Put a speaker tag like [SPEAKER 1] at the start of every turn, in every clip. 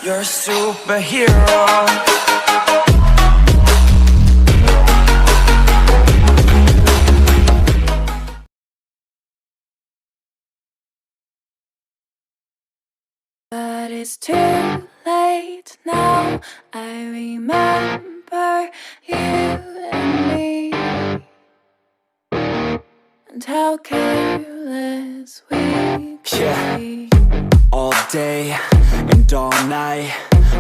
[SPEAKER 1] You're a superhero.
[SPEAKER 2] But it's too late now. I remember you and me, and how careless we could be.
[SPEAKER 1] All day and all night,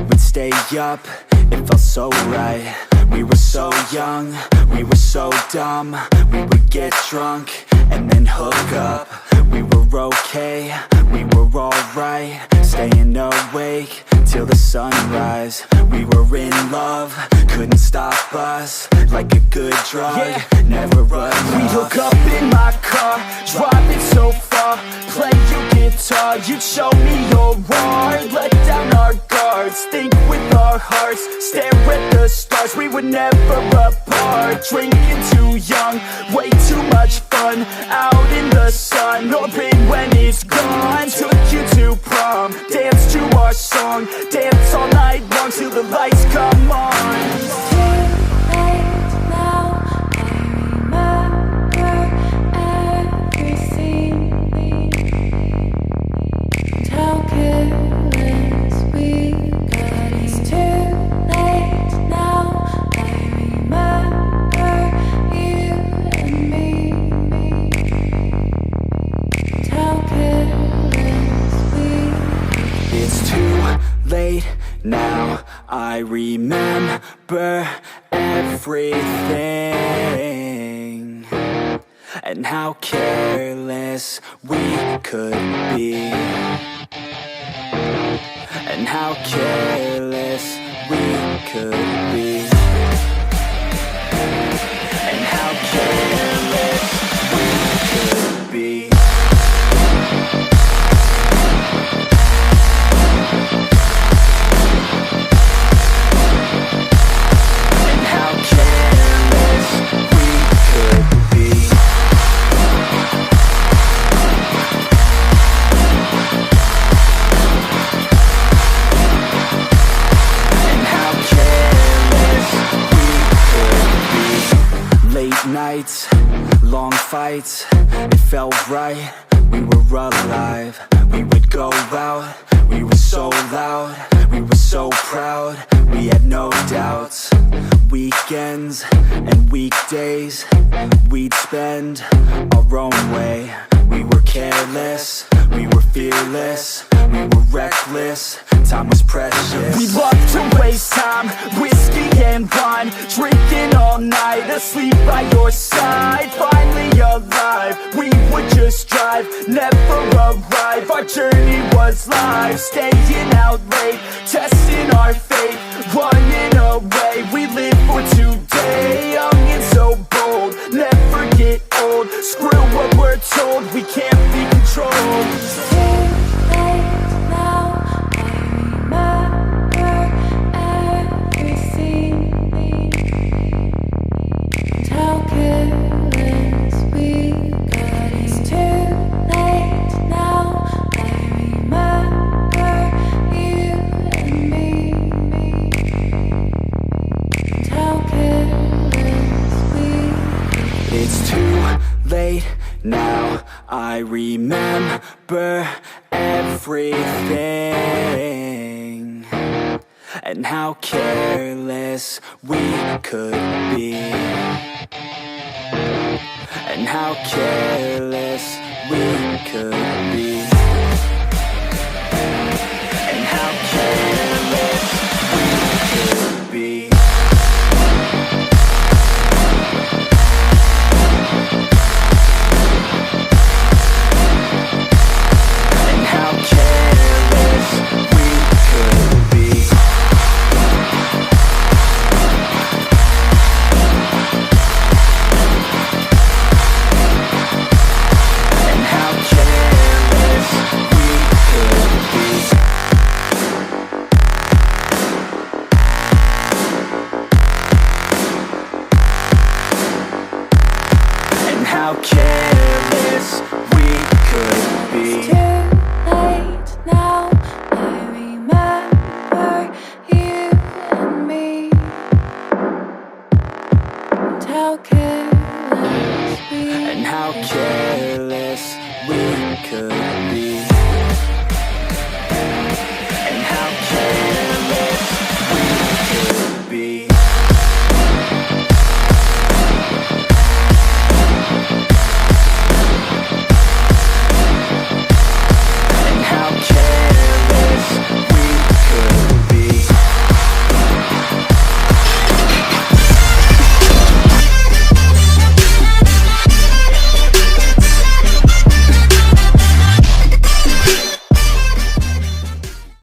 [SPEAKER 1] we'd stay up, it felt so right. We were so young, we were so dumb. We would get drunk and then hook up. We were okay, we were alright, staying awake till the sunrise. We were in love, couldn't stop us, like a good drug, never enough.
[SPEAKER 3] We hook up in my car, driving so far, play your guitar, you'd show me your art. Let down our guards, think with our hearts, stare at the stars, we were never apart. Drinking too young, way too much fun, out in the sun, open when it's gone. Took you to prom, dance to our song, dance all night long till the lights come on.
[SPEAKER 2] It's too late now. I remember everything, and how careless we got. It's too late now. I remember you and me, and how careless we got.
[SPEAKER 1] It's too late now, I remember everything, and how careless we could be, and how careless we could be, and how careless we could be. Nights, long fights, it felt right, we were alive. We would go out, we were so loud, we were so proud, we had no doubts. Weekends and weekdays, we'd spend our own way. We were careless, we were fearless, we were reckless, time was precious.
[SPEAKER 3] We loved to waste time, whiskey and wine, drinking all night, asleep by your side. Finally alive, we would just drive, never arrive. Our journey was live, staying out late, testing our fate, running away. We live for today, young and so bold, never get old. Screw what we're told, we can't be controlled.
[SPEAKER 2] It's too late now. I remember everything, and how careless we got. It's too late now. I remember you and me, and how careless we got.
[SPEAKER 1] It's too late now, I remember everything, and how careless we could be, and how careless we could be, and how careless we could be. How careless we could be.
[SPEAKER 2] It's too late now. I remember how careless